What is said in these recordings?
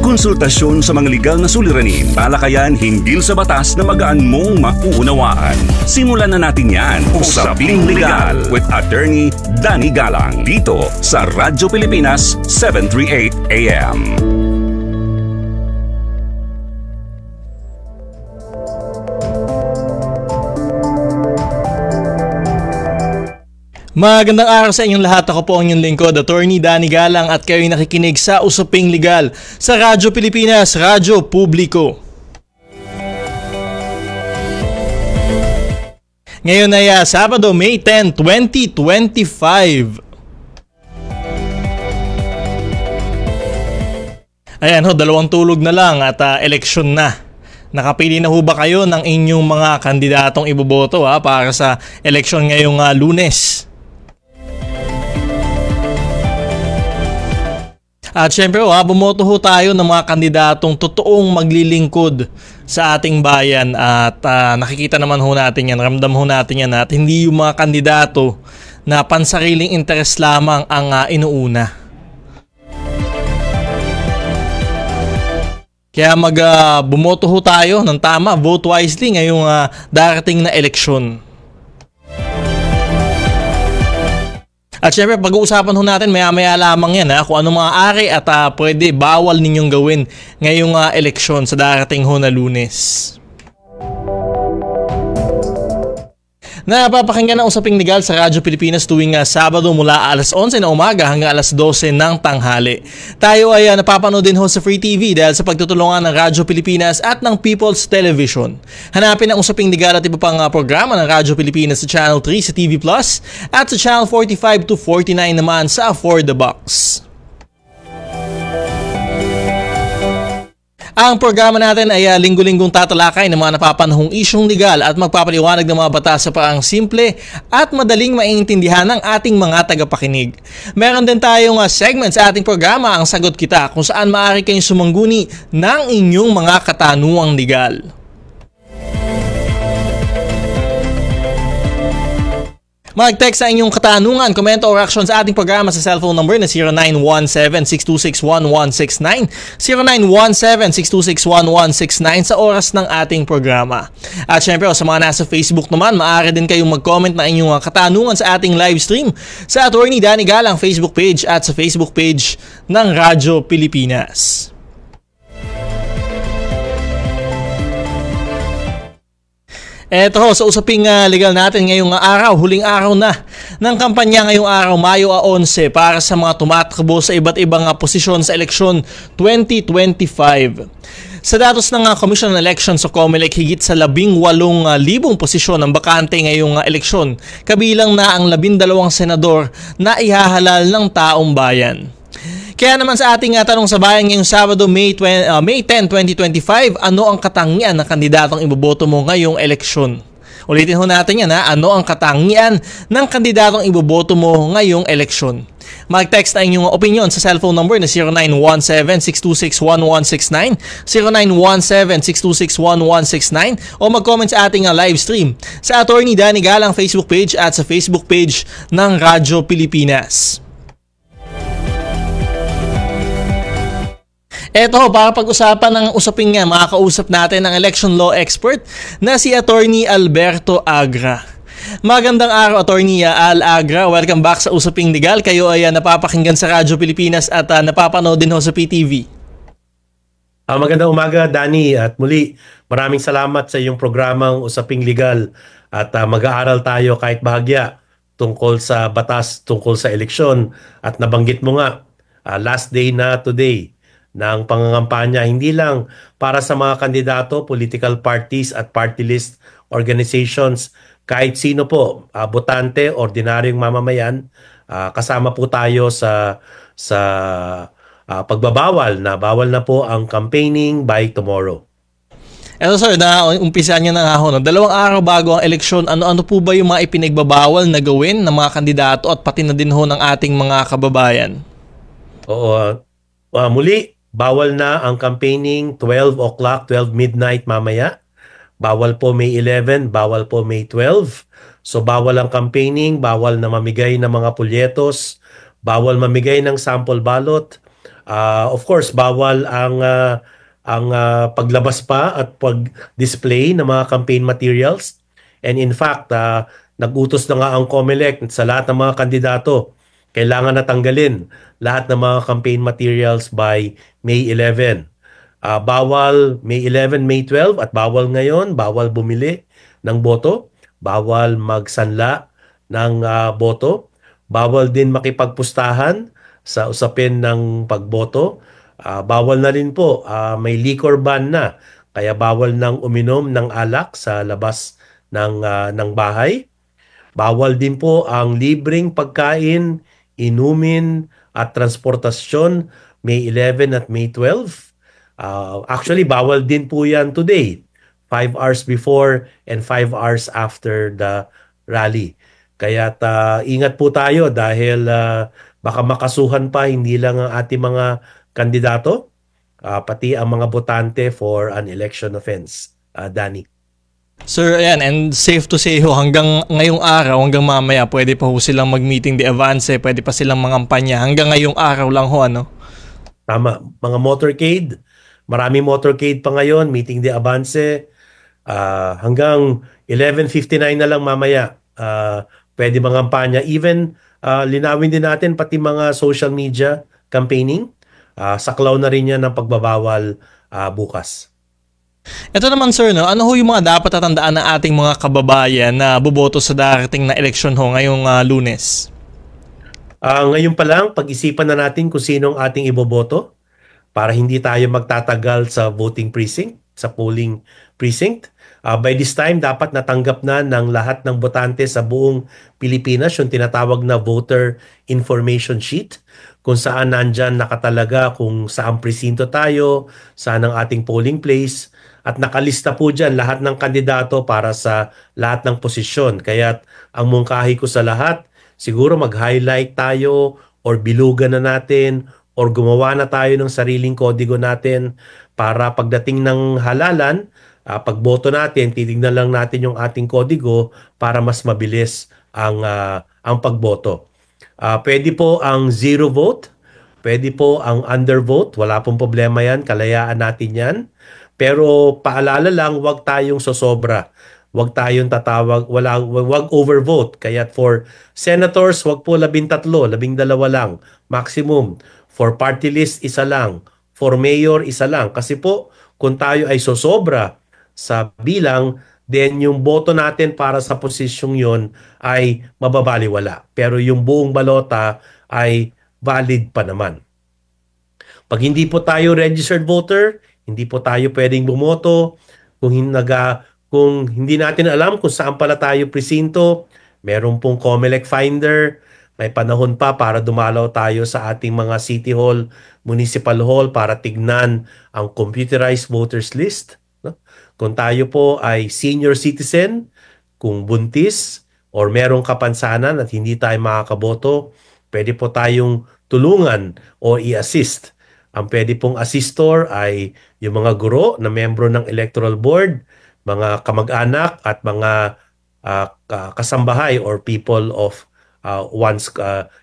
konsultasyon sa mga legal na suliranin, talakayan hinggil sa batas na magaan mong mauunawaan. Simulan na natin yan. Usaping Legal with Attorney Danny Galang dito sa Radyo Pilipinas 738 AM. Magandang araw sa inyong lahat. Ako po ang inyong lingkod, Attorney Danny Galang, at kayo'y nakikinig sa Usaping Legal sa Radyo Pilipinas, Radyo Publiko. Ngayon ay Sabado, May 10, 2025. Ayan ho, dalawang tulog na lang at eleksyon na. Nakapili na ho ba kayo ng inyong mga kandidatong iboboto para sa eleksyon ngayong Lunes? At syempre, bumoto ho tayo ng mga kandidatong totoong maglilingkod sa ating bayan at nakikita naman ho natin yan, ramdam ho natin yan at hindi yung mga kandidato na pansariling interes lamang ang inuuna. Kaya bumoto ho tayo ng tama, vote wisely ngayong darating na eleksyon. At syempre, pag-uusapan ho natin maya-maya lamang yan kung ano mga ari at pwede bawal ninyong gawin ngayong eleksyon sa darating ho na Lunes. Napapakinggan ang Usaping Legal sa Radyo Pilipinas tuwing Sabado mula alas 11 na umaga hanggang alas 12 ng tanghali. Tayo ay napapanood din ho sa Free TV dahil sa pagtutulungan ng Radyo Pilipinas at ng People's Television. Hanapin ang Usaping Legal at iba pang programa ng Radyo Pilipinas sa Channel 3 sa TV Plus at sa Channel 45 to 49 naman sa For the Box. Ang programa natin ay linggo-linggong tatalakay ng mga napapanahong isyong legal at magpapaliwanag ng mga batas sa paraang simple at madaling maintindihan ng ating mga tagapakinig. Meron din tayong segment sa ating programa, Ang Sagot Kita, kung saan maaari kayong sumangguni ng inyong mga katanungang legal. Mag-text sa inyong katanungan, komento o reaction sa ating programa sa cellphone number na 0917-626-1169, 0917-626-1169 sa oras ng ating programa. At syempre, sa mga nasa Facebook naman, maaari din kayong mag-comment na inyong katanungan sa ating live stream sa Attorney Danny Galang Facebook page at sa Facebook page ng Radyo Pilipinas. Eto ho, sa Usaping Legal natin ngayong araw, huling araw na ng kampanya ngayong araw, Mayo 11, para sa mga tumatakbo sa iba't ibang posisyon sa eleksyon 2025. Sa datos ng Commission on Elections o COMELEC, higit sa 18,000 posisyon ang bakante ngayong eleksyon, kabilang na ang 12 senador na ihahalal ng taong bayan. Kaya naman sa ating tanong sa bayan ngayong Sabado, May 10, 2025, ano ang katangian ng kandidatong iboboto mo ngayong eleksyon? Ulitin ho natin yan ano ang katangian ng kandidatong iboboto mo ngayong eleksyon? Mag-text na inyong opinion sa cellphone number na 0917-626-1169, 0917-626-1169 o mag-comment sa ating live stream sa Attorney Danny Galang Facebook page at sa Facebook page ng Radyo Pilipinas. Eto, para pag-usapan ng usaping nga, makakausap natin ang election law expert na si Attorney Alberto Agra. Magandang araw, Attorney Al Agra. Welcome back sa Usaping Legal. Kayo ay napapakinggan sa Radyo Pilipinas at napapanood din ho sa PTV. Magandang umaga, Danny. At muli, maraming salamat sa iyong programang Usaping Legal. At mag-aaral tayo kahit bahagya tungkol sa batas, tungkol sa eleksyon. At nabanggit mo nga, last day na today ng pangangampanya, hindi lang para sa mga kandidato, political parties at party list organizations, kahit sino po, botante, ordinaryong mamamayan, kasama po tayo sa pagbabawal na bawal na po ang campaigning by tomorrow. Eto sir, umpisan niya na ako. 2 araw bago ang eleksyon, ano-ano po ba yung mga ipinagbabawal na gawin ng mga kandidato at pati na din ho ng ating mga kababayan? Oo, muli, bawal na ang campaigning 12 o'clock, 12 midnight mamaya. Bawal po May 11, bawal po May 12. So bawal ang campaigning, bawal na mamigay ng mga pulyetos, bawal mamigay ng sample ballot, Of course, bawal ang paglabas pa at pag-display ng mga campaign materials. And in fact, nag-utos na nga ang COMELEC sa lahat ng mga kandidato, kailangan na tanggalin lahat ng mga campaign materials by May 11. Bawal May 11, May 12 at bawal ngayon, bawal bumili ng boto, bawal magsanla ng boto, bawal din makipagpustahan sa usapin ng pagboto. Bawal na rin po, may liquor ban na, kaya bawal nang uminom ng alak sa labas ng bahay. Bawal din po ang libreng pagkain, inumin at transportasyon May 11 at May 12. Actually, bawal din po yan today, 5 hours before and 5 hours after the rally. Kaya ingat po tayo dahil baka makasuhan pa hindi lang ang ating mga kandidato, pati ang mga botante for an election offense. Danny. Sir, ayan, and safe to say ho, hanggang ngayong araw, hanggang mamaya, pwede pa ho silang mag-meeting de avance, pwede pa silang mangampanya. Hanggang ngayong araw lang ho, ano? Tama. Mga motorcade, maraming motorcade pa ngayon, meeting de avance, hanggang 11:59 na lang mamaya, pwede mangampanya. Even, linawin din natin pati mga social media campaigning, saklaw na rin yan ng pagbabawal bukas. Ito naman sir, no, ano ho yung mga dapat tatandaan ng ating mga kababayan na boboto sa darating na eleksyon ho ngayong Lunes? Ngayon pa lang, pag-isipan na natin kung sino ang ating iboboto para hindi tayo magtatagal sa voting precinct, sa polling precinct. By this time, dapat natanggap na ng lahat ng botante sa buong Pilipinas yung tinatawag na voter information sheet, kung saan nandyan nakatalaga kung saan presinto tayo, saan ang ating polling place, at nakalista po dyan lahat ng kandidato para sa lahat ng posisyon. Kaya ang mungkahi ko sa lahat, siguro mag-highlight tayo or bilugan na natin or gumawa na tayo ng sariling kodigo natin para pagdating ng halalan, pagboto natin, titignan lang natin yung ating kodigo para mas mabilis ang pagboto. Pwede po ang zero vote, pwede po ang undervote, wala pong problema yan, kalayaan natin yan. Pero paalala lang, huwag tayong sosobra. Huwag tayong tatawag, huwag overvote. Kaya for senators, huwag po 13, 12 lang. Maximum. For party list, 1 lang. For mayor, 1 lang. Kasi po, kung tayo ay sosobra sa bilang, then yung boto natin para sa posisyong yon ay mababaliwala. Pero yung buong balota ay valid pa naman. Pag hindi po tayo registered voter, hindi po tayo pwedeng bumoto. Kung hindi natin alam kung saan pala tayo presinto, meron pong COMELEC Finder. May panahon pa para dumalaw tayo sa ating mga city hall, municipal hall para tignan ang computerized voters list. Kung tayo po ay senior citizen, kung buntis or merong kapansanan at hindi tayo makakaboto, pwede po tayong tulungan o i-assist. Ang pwede pong assistor ay yung mga guro na membro ng electoral board, mga kamag-anak at mga kasambahay or people of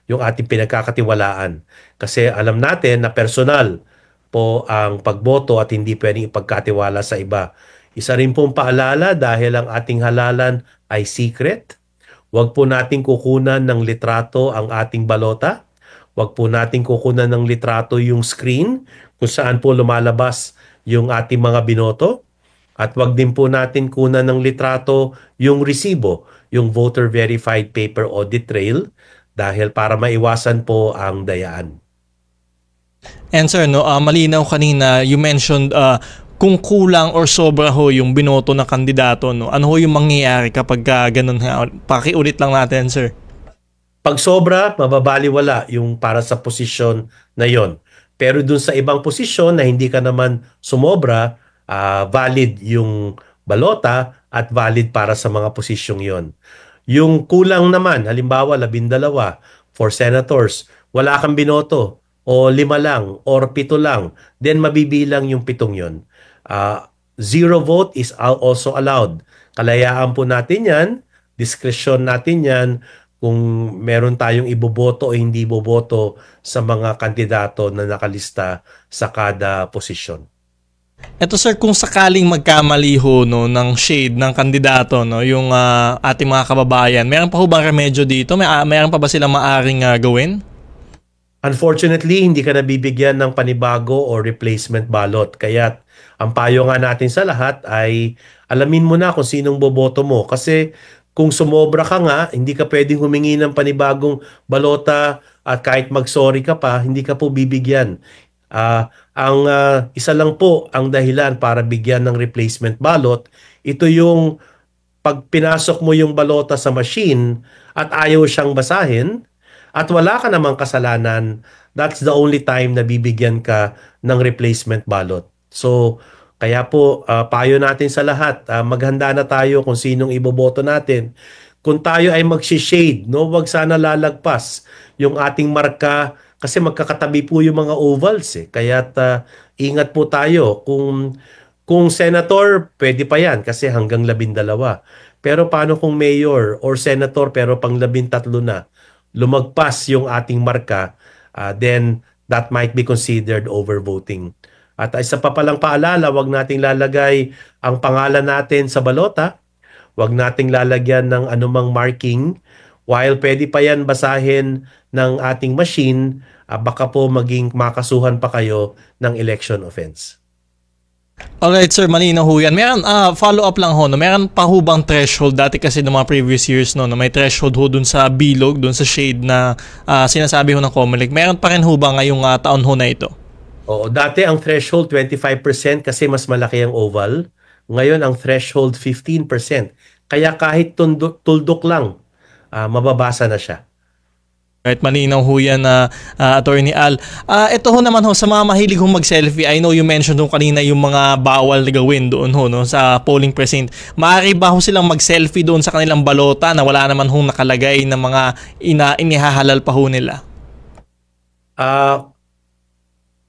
yung ating pinagkakatiwalaan. Kasi alam natin na personal po ang pagboto at hindi pwedeng ipagkatiwala sa iba. Isa rin pong paalala dahil ang ating halalan ay secret. Huwag po nating kukunan ng litrato ang ating balota. Huwag po natin kukunan ng litrato yung screen kung saan po lumalabas yung ating mga binoto. At huwag din po natin kunan ng litrato yung resibo, yung voter verified paper audit trail dahil para maiwasan po ang dayaan. And sir, no, malinaw kanina, you mentioned kung kulang or sobra ho yung binoto na kandidato, no? Ano ho yung mangyayari kapag ganun? Pakiulit lang natin, sir. Pag sobra, mababaliwala yung para sa posisyon na yon. Pero dun sa ibang posisyon na hindi ka naman sumobra, valid yung balota at valid para sa mga posisyong yon. Yung kulang naman, halimbawa 12 for senators, wala kang binoto o 5 lang or 7 lang, then mabibilang yung 7 yon. Zero vote is also allowed. Kalayaan po natin yan, discretion natin yan, kung meron tayong iboboto o hindi iboboto sa mga kandidato na nakalista sa kada posisyon. Eto sir, kung sakaling magkamali ho no, ng shade ng kandidato, no, yung ating mga kababayan, meron pa ho bang remedyo dito? Meron pa ba silang maaring gawin? Unfortunately, hindi ka nabibigyan ng panibago o replacement ballot. Kaya ang payo nga natin sa lahat ay alamin mo na kung sinong boboto mo. Kasi kung sumobra ka nga, hindi ka pwedeng humingi ng panibagong balota at kahit mag-sorry ka pa, hindi ka po bibigyan. Ang isa lang po ang dahilan para bigyan ng replacement ballot, ito yung pag pinasok mo yung balota sa machine at ayaw siyang basahin at wala ka namang kasalanan, that's the only time na bibigyan ka ng replacement ballot. So, kaya po, payo natin sa lahat, maghanda na tayo kung sinong iboboto natin. Kung tayo ay mag-shade, no, wag sana lalagpas yung ating marka kasi magkakatabi po yung mga ovals eh. Kaya ingat po tayo. Kung senator, pwede pa yan kasi hanggang 12. Pero paano kung mayor or senator pero pang 13 na? Lumagpas yung ating marka, then that might be considered overvoting. At isa pa palang paalala, wag nating lalagay ang pangalan natin sa balota. Wag nating lalagyan ng anumang marking. While pwede pa yan basahin ng ating machine, baka po maging makasuhan pa kayo ng election offense. Alright sir, malinaw ho yan. Meron, follow up lang ho, no? Meron pa ho bang threshold? Dati kasi ng mga previous years, no, may threshold ho dun sa bilog, dun sa shade na sinasabi ho ng COMELEC. Meron pa rin ho ba ngayong taon ho na ito? Oo, dati ang threshold 25% kasi mas malaki ang oval. Ngayon ang threshold 15%. Kaya kahit tuldok lang, mababasa na siya. Right, malinaw ho yan na Attorney Al. Ito ho naman ho, sa mga mahilig hong mag-selfie, I know you mentioned ho kanina yung mga bawal na gawin doon ho, no, sa polling precinct. Maaari ba ho silang mag-selfie doon sa kanilang balota na wala naman hong nakalagay na mga inihahalal pa ho nila?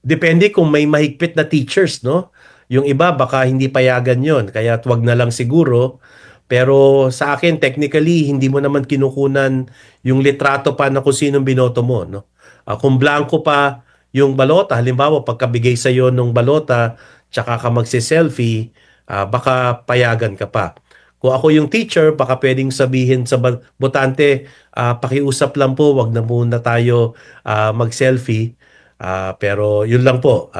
Depende kung may mahigpit na teachers, no? Yung iba baka hindi payagan yon, kaya wag na lang siguro. Pero sa akin, technically, hindi mo naman kinukunan yung litrato pa na kung sinong binoto mo, no? Kung blanco pa yung balota, halimbawa pagkabigay sa iyo ng balota, tsaka ka magse-selfie, baka payagan ka pa. Kung ako yung teacher, baka pwedeng sabihin sa botante, pakiusap lang po, wag na muna tayo mag-selfie. Pero yun lang po.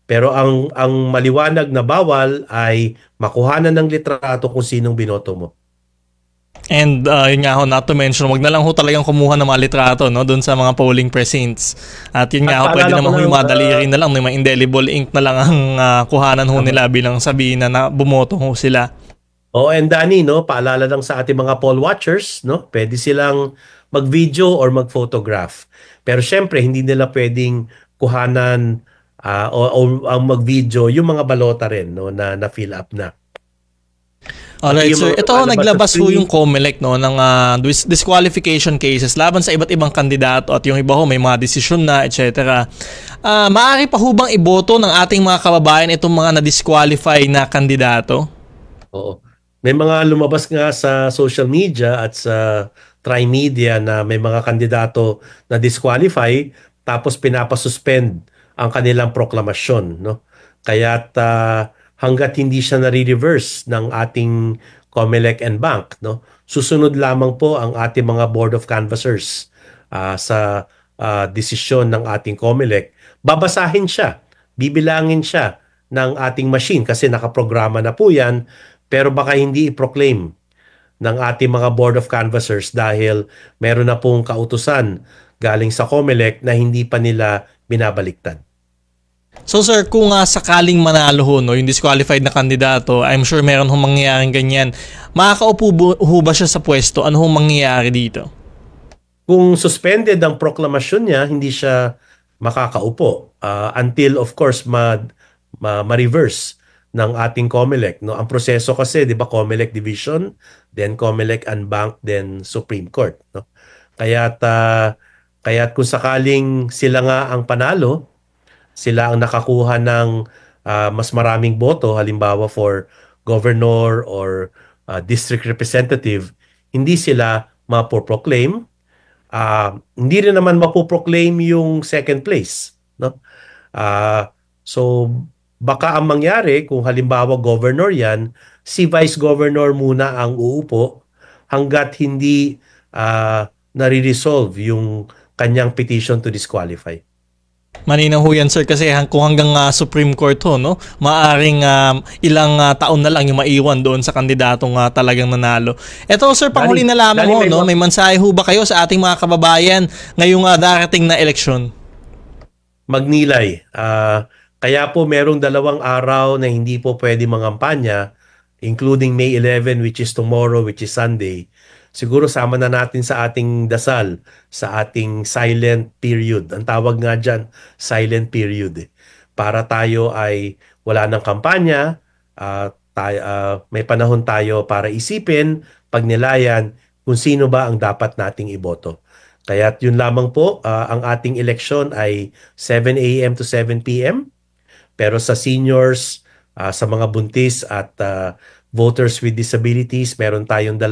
Pero ang maliwanag na bawal ay makuhanan ng litrato kung sinong binoto mo. And yun nga ho, not to mention, wag na lang ho talagang kumuha ng mga litrato, no, doon sa mga polling precincts. At yun nga ho, pwede naman ho yung mga daliri na lang, yung mga indelible ink na lang ang kuhanan ho nila bilang sabihin na bumoto ho sila. And Danny, no, paalala lang sa ating mga poll watchers, no, pwede silang mag-video or mag-photograph. Pero syempre, hindi nila pwedeng kuhanan o ang mag-video yung mga balota rin, no, na fill up na. Alright sir, ito naglabas ho yung COMELEC, no, ng disqualification cases laban sa iba't ibang kandidato at yung iba ho may mga desisyon na etc. Maaari pa ho bang iboto ng ating mga kababayan itong mga na-disqualify na kandidato? Oo. May mga lumabas nga sa social media at sa Trimedia na may mga kandidato na disqualify tapos pinapasuspend ang kanilang proklamasyon, no? Kaya't hanggat hindi siya nare-reverse ng ating COMELEC and Bank, no, susunod lamang po ang ating mga Board of Canvassers sa desisyon ng ating COMELEC. Babasahin siya, bibilangin siya ng ating machine kasi nakaprograma na po yan, pero baka hindi i-proclaim ng ating mga Board of Canvassers dahil meron na pong kautusan galing sa COMELEC na hindi pa nila binabaliktad. So sir, kung sakaling manalo ho, no, yung disqualified na kandidato, I'm sure meron hong mangyayaring ganyan. Makakaupo ho ba siya sa pwesto? Ano hong mangyayari dito? Kung suspended ang proklamasyon niya, hindi siya makakaupo until of course ma-reverse ng ating COMELEC, no? Ang proseso kasi, 'di ba, COMELEC Division, then COMELEC and Bank, then Supreme Court, no? Kaya't kung sakaling sila nga ang panalo, sila ang nakakuha ng mas maraming boto, halimbawa for governor or district representative, hindi sila mapoproclaim. Hindi rin naman mapoproclaim yung second place, no? So baka ang mangyari kung halimbawa governor yan, si vice governor muna ang uupo hanggat hindi nare-resolve yung kanyang petition to disqualify. Malinaw ho yan, sir, kasi kung hanggang Supreme Court ho, no, maaring ilang taon na lang yung maiwan doon sa kandidatong talagang nanalo. Eto, sir, panghuli na lamang ho, no, may mensahe ho ba kayo sa ating mga kababayan ngayong darating na eleksyon? Magnilay. Kaya po merong 2 araw na hindi po pwede mangampanya, including May 11, which is tomorrow, which is Sunday. Siguro sama na natin sa ating dasal, sa ating silent period. Ang tawag nga dyan, silent period. Para tayo ay wala ng kampanya, may panahon tayo para isipin, pagnilayan kung sino ba ang dapat nating iboto. Kaya yun lamang po, ang ating eleksyon ay 7 a.m. to 7 p.m. Pero sa seniors, sa mga buntis at voters with disabilities, meron tayong 2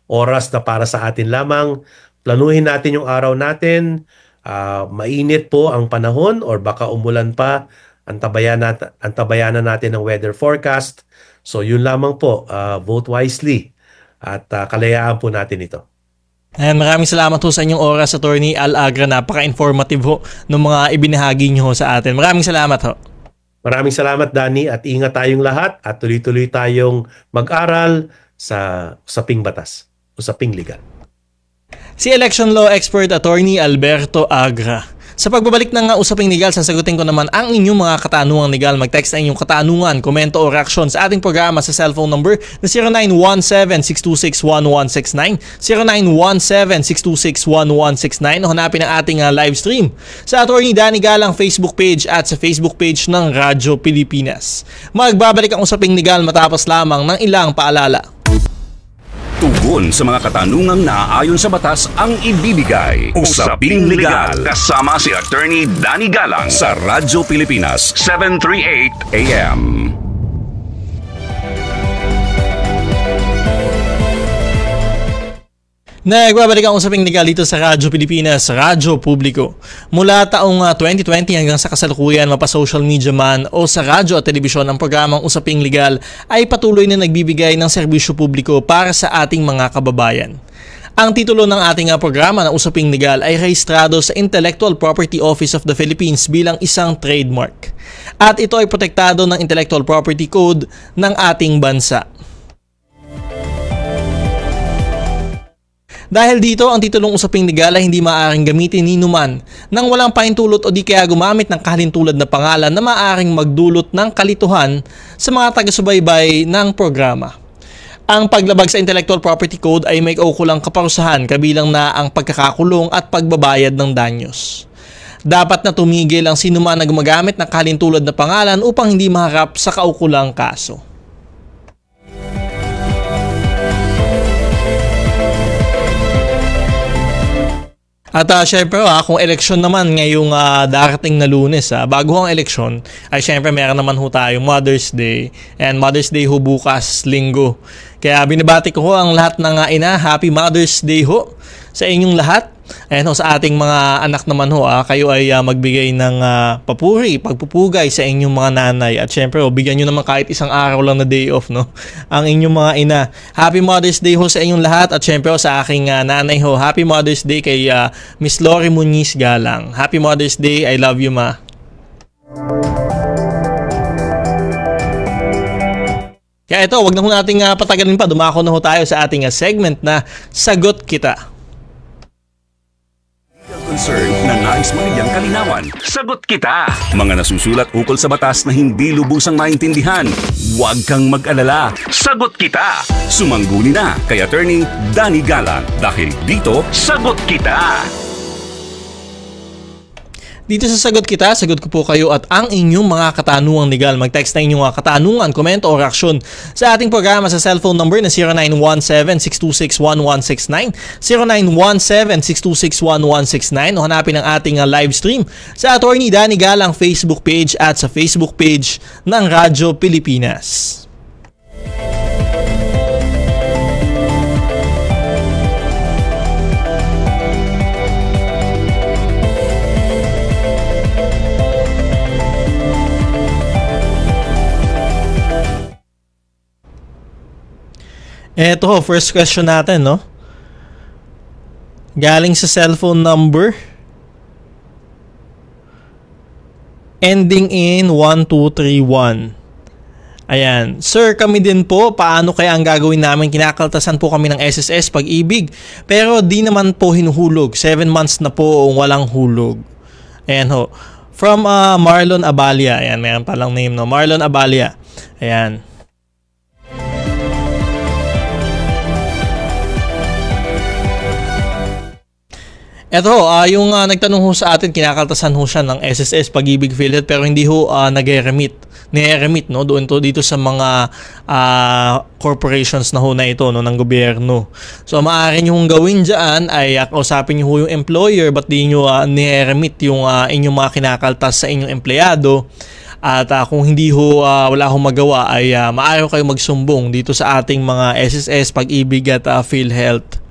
oras na para sa atin lamang. Planuhin natin yung araw natin. Mainit po ang panahon or baka umulan pa. Antabayanan natin ang weather forecast. So yun lamang po. Vote wisely at kalayaan po natin ito. And maraming salamat ho sa inyong oras, Attorney Al Agra. Napaka-informative ho ng mga ibinahagi niyo sa atin. Maraming salamat ho. Maraming salamat, Danny, at ingat tayong lahat at tuloy-tuloy tayong mag-aral sa usaping batas, usaping legal. Si election law expert Attorney Alberto Agra. Sa pagbabalik ng usaping legal, sasagutin ko naman ang inyong mga katanungang legal. Mag-text na inyong katanungan, komento o reaksyon sa ating programa sa cellphone number na 0917-626-1169, 0917-626-1169 o hanapin ang ating live stream sa Attorney Danny Galang Facebook page at sa Facebook page ng Radyo Pilipinas. Magbabalik ang usaping legal matapos lamang ng ilang paalala. Tugon sa mga katanungang naaayon sa batas ang ibibigay. Usaping Legal kasama si Attorney Danny Galang sa Radyo Pilipinas 738 AM. Nagbabalik ang usaping legal dito sa Radyo Pilipinas, Radyo Publiko. Mula taong 2020 hanggang sa kasalukuyan, mapa-social media man o sa radyo at telebisyon, ang programang Usaping Legal ay patuloy na nagbibigay ng serbisyo publiko para sa ating mga kababayan. Ang titulo ng ating programa na Usaping Legal ay rehistrado sa Intellectual Property Office of the Philippines bilang isang trademark. At ito ay protektado ng Intellectual Property Code ng ating bansa. Dahil dito, ang titulong Usaping Legal ay hindi maaaring gamitin ni numan nang walang pahintulot o di kaya gumamit ng kahalintulad na pangalan na maaaring magdulot ng kalituhan sa mga taga-subaybay ng programa. Ang paglabag sa Intellectual Property Code ay may kaukulang kaparusahan kabilang na ang pagkakakulong at pagbabayad ng danyos. Dapat na tumigil ang sinuman na gumagamit ng kahalintulad na pangalan upang hindi maharap sa kaukulang kaso. At syempre, kung eleksyon naman ngayong darating na Lunes, bago ang eleksyon, ay syempre meron naman ho tayo Mother's Day. And Mother's Day ho bukas, Linggo. Kaya binabati ko ho ang lahat ng ina. Happy Mother's Day ho sa inyong lahat. Ayan ho, sa ating mga anak naman ho, kayo ay magbigay ng papuri, pagpupugay sa inyong mga nanay. At syempre, bigyan nyo naman kahit isang araw lang na day off, no? Ang inyong mga ina. Happy Mother's Day ho sa inyong lahat. At syempre, sa aking nanay ho, Happy Mother's Day kay Miss Lori Muniz Galang. Happy Mother's Day. I love you, ma. Kaya ito, wag na ho nating patagalin pa. Dumako na ho tayo sa ating segment na Sagot Kita. Concern na nais manigyang kalinawan. Sagot kita! Mga nasusulat ukol sa batas na hindi lubusang maintindihan. Huwag kang mag-alala. Sagot kita! Sumangguni na kay Attorney Danny Galang dahil dito, Sagot Kita! Dito sa Sagot Kita, sagot ko po kayo at ang inyong mga katanungang legal. Mag-text na inyong mga katanungan, komento o reaksyon sa ating programa sa cellphone number na 0917-626-1169, 0917-626-1169 o hanapin ang ating live stream sa Attorney Danny Galang Facebook page at sa Facebook page ng Radyo Pilipinas. Eto ho, first question natin, no? Galing sa cellphone number ending in 1231. Ayan. Sir, kami din po, paano kaya ang gagawin namin? Kinakaltasan po kami ng SSS Pag-ibig. Pero di naman po hinuhulog. 7 months na po walang hulog. Ayan ho. From Marlon Abalia. Ayan, mayroon palang name, no? Marlon Abalia. Ayan. Eto, yung nagtanong ho sa atin, kinakaltasan ho siya ng SSS Pag-ibig PhilHealth pero hindi ho nag-remit. Ni-remit, no, dito sa mga corporations na ho na ito, no, ng gobyerno. So maaari niyo hong gawin diyan ay kausapin niyo ho yung employer, but di niyo ni-remit yung inyong mga kinakaltas sa inyong empleyado. At kung hindi ho wala hong magawa ay maaari kayo magsumbong dito sa ating mga SSS Pag-ibig at PhilHealth.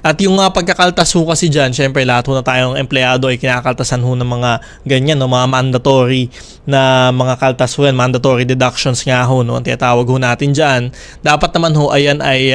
At yung pagkakaltas ho kasi dyan, syempre lahat ho na tayong empleyado ay kinakaltasan ho ng mga ganyan, no? Mga mandatory na mga kaltas ho yan, mandatory deductions nga ho, no? Ang tinatawag ho natin dyan. Dapat naman ho, ayan ay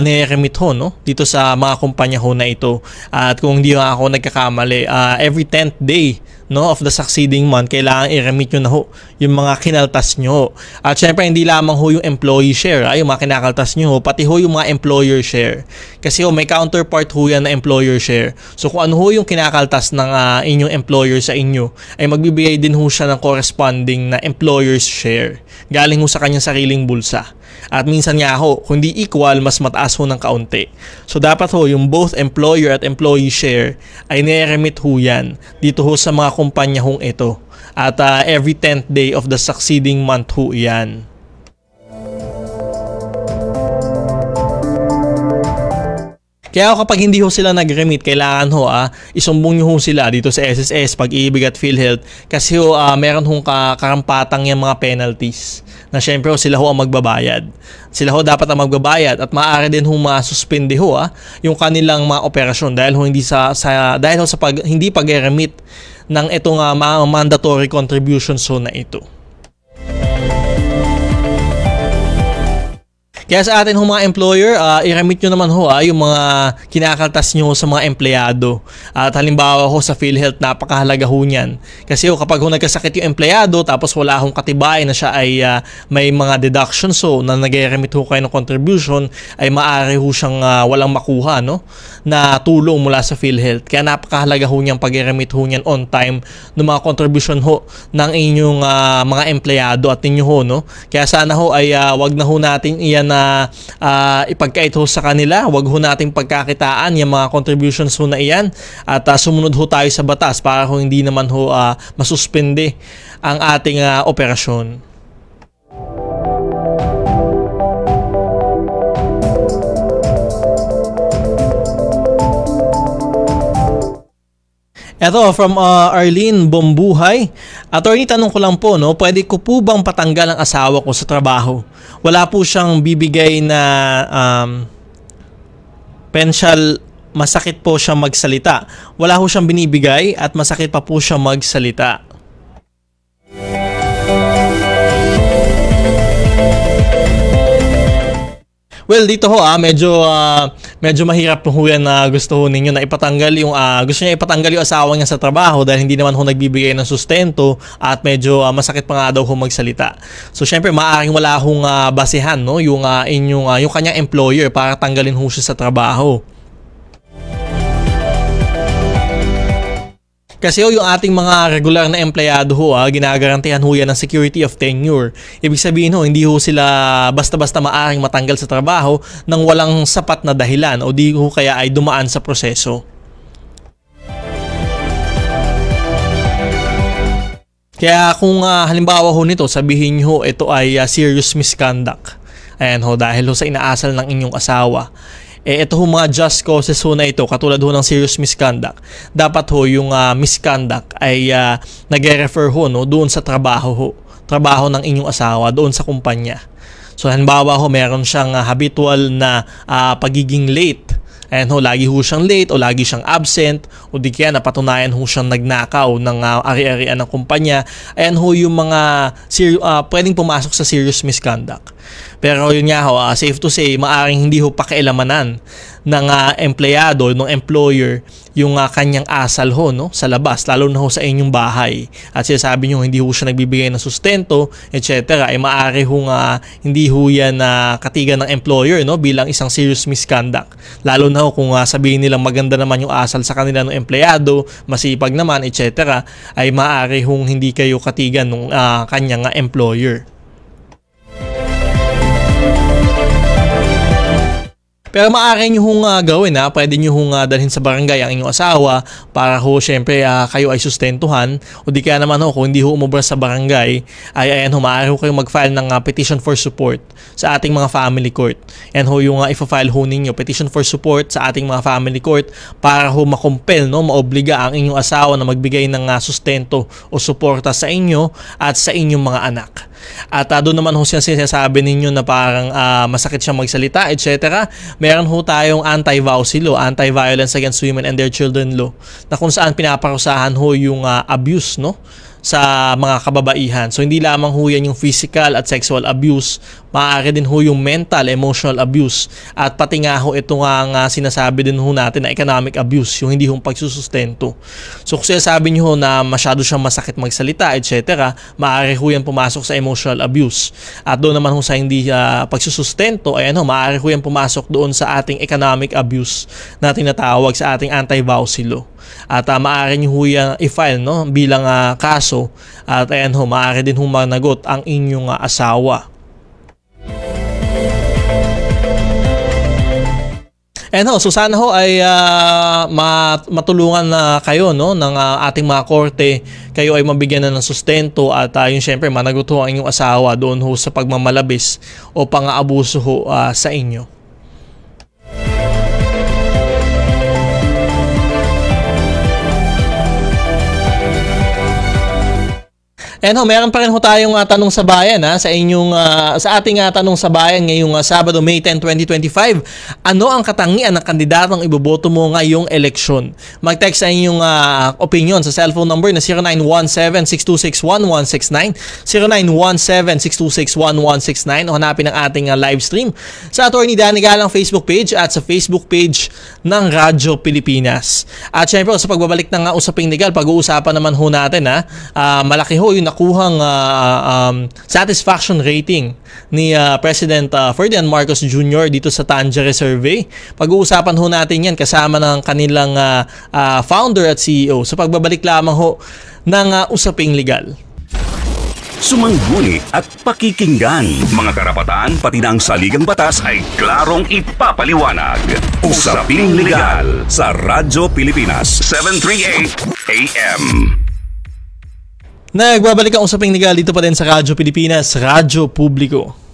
nire-remit ho, no? Dito sa mga kumpanya ho na ito. At kung hindi ako nagkakamali, every 10th day, no, of the succeeding month, kailangan i-remit nyo na ho yung mga kinaltas nyo. At syempre, hindi lamang ho yung employee share, yung mga kinakaltas nyo ho, pati ho yung mga employer share. Kasi ho, may counterpart ho yan na employer share. So kung ano ho yung kinakaltas ng inyong employer sa inyo, ay magbibigay din ho siya ng corresponding na employer's share. Galing ho sa kanyang sariling bulsa. At minsan nga ho, kung di equal, mas mataas ho ng kaunti. So dapat ho, yung both employer at employee share ay nire-remit ho yan dito ho sa mga kumpanya hong ito. At every 10th day of the succeeding month ho yan. Kaya kapag hindi ho sila nag-remit, kailangan ho isumbong nyo ho sila dito sa SSS Pag-ibig at PhilHealth kasi ho meron hong karampatang yung mga penalties na syempre ho, sila ho ang magbabayad. Sila ho dapat ang magbabayad at maaari din ho masuspende ho yung kanilang mga operasyon dahil ho hindi hindi pag-remit ng itong mga mandatory contributions ho na ito. Kaya sa atin ho mga employer, i-remit nyo naman ho yung mga kinakaltas nyo sa mga empleyado. At halimbawa ho sa PhilHealth, napakahalaga ho niyan. Kasi ho kapag ho nagkasakit yung empleyado tapos wala hong katibayan na siya ay may mga deductions na nag-remit ho kayo ng contribution, ay maaari ho siyang walang makuha, no, na tulong mula sa PhilHealth. Kaya napakahalaga ho niyang pag-remit ho niyan on time ng mga contribution ho ng inyong mga empleyado at ninyo ho, no. Kaya sana ho ay wag na ho natin iyan na ipagkait ho sa kanila. Huwag ho nating pagkakitaan yung mga contributions ho na iyan at sumunod ho tayo sa batas para ho hindi naman ho masuspende ang ating operasyon. Ito, from Arlene Bombuhay. Attorney, tanong ko lang po, no, pwede ko po bang patanggal ang asawa ko sa trabaho? Wala po siyang bibigay na pensyal, masakit po siya magsalita. Wala po siyang binibigay at masakit pa po siya magsalita. Well, dito ho medyo mahirap po yan na gusto ho ninyo na ipatanggal yung gusto niya ipatanggal yung asawa niya sa trabaho dahil hindi naman ho nagbibigay ng sustento at medyo masakit pa nga daw ho magsalita. So syempre maaaring wala hong basehan, no, yung yung kanyang employer para tanggalin ho siya sa trabaho. Kasi yung ating mga regular na empleyado ho, ginagarantihan ho yan ng security of tenure. Ibig sabihin ho, hindi ho sila basta-basta maaaring matanggal sa trabaho nang walang sapat na dahilan o di ho kaya ay dumaan sa proseso. Kaya kung halimbawa ho nito, sabihin nyo ho ito ay serious misconduct. Ayan ho, dahil ho sa inaasal ng inyong asawa. Ito ho mga just causes ho na ito, katulad ho ng serious misconduct. Dapat ho yung misconduct ay nag-refer ho, no, doon sa trabaho ng inyong asawa, doon sa kumpanya. So halimbawa ho, meron siyang habitual na pagiging late Ayan ho, lagi ho siyang late o lagi siyang absent o di kaya napatunayan ho siyang nagnakaw ng ari-arian ng kumpanya. Ayan ho yung mga pwedeng pumasok sa serious misconduct. Pero yun nga ho, safe to say, maaring hindi ho pakialamanan ng empleyado, ng employer, yung kanyang asal ho, no, sa labas, lalo na ho sa inyong bahay. At sinasabi nyo hindi ho siya nagbibigay ng sustento, etc. Ay maaari ho hindi ho yan katigan ng employer, no, bilang isang serious misconduct. Lalo na ho kung sabihin nilang maganda naman yung asal sa kanila ng empleyado, masipag naman, etc. Ay maaari hong hindi kayo katigan ng kanyang employer. Pero maaari nyo hong gawin, pwede nyo hong dalhin sa barangay ang inyong asawa para ho syempre kayo ay sustentuhan, o di kaya naman ho kung hindi ho umubra sa barangay ay ayan ho, maaari ho kayong mag-file ng petition for support sa ating mga family court. Yan ho yung ifa-file ho ninyo, petition for support sa ating mga family court para ho makumpel, no, maobliga ang inyong asawa na magbigay ng sustento o suporta sa inyo at sa inyong mga anak. At doon naman ho siya sinasabi ninyo na parang masakit siya magsalita, etc. Meron ho tayong anti-VAUSI law, Anti-Violence Against Women and Their Children law, na kung saan pinaparusahan ho yung abuse, no, sa mga kababaihan. So hindi lamang ho yan yung physical at sexual abuse, maaari din ho yung mental, emotional abuse, at pati nga ho ito nga sinasabi din ho natin na economic abuse, yung hindi ho pagsusustento. So kung sinasabi nyo ho na masyado siyang masakit magsalita, etc., maaari ho yan pumasok sa emotional abuse. At doon naman ho sa hindi pagsusustento, ayan ho, maaari ho yan pumasok doon sa ating economic abuse na tinatawag sa ating anti-VAUSI law. At maaari nyo ho yan i-file, no, bilang kaso, at ayan ho, maaari din ho managot ang inyong asawa. And so sana ho ay matulungan na kayo, no, ng ating mga korte, kayo ay mabigyan na ng sustento at yun syempre managot ho ang inyong asawa doon ho sa pagmamalabis o pang-aabuso ho sa inyo. And meron pa rin ho tayong tanong sa bayan sa inyong sa ating tanong sa bayan ngayong Sabado, May 10, 2025. Ano ang katangian ng kandidatong iboboto mo ngayong eleksyon? Mag-text sa inyong opinion sa cellphone number na 0917-626-1169, 0917-626-1169, o hanapin ang ating live stream sa Attorney Danny Galang Facebook page at sa Facebook page ng Radyo Pilipinas. At syempre sa pagbabalik ng Usaping Legal, pag-uusapan naman ho natin malaki ho yung nakuhang satisfaction rating ni President Ferdinand Marcos Jr. dito sa Tangere Survey. Pag-uusapan ho natin yan kasama ng kanilang founder at CEO sa pagbabalik lamang ho ng Usaping Legal. Sumangguni at pakikinggan. Mga karapatan pati na ang saligang batas ay klarong ipapaliwanag. Usaping Legal sa Radyo Pilipinas 738 AM. Nagbabalik ang Usaping Legal dito pa din sa Radyo Pilipinas, Radyo Publiko.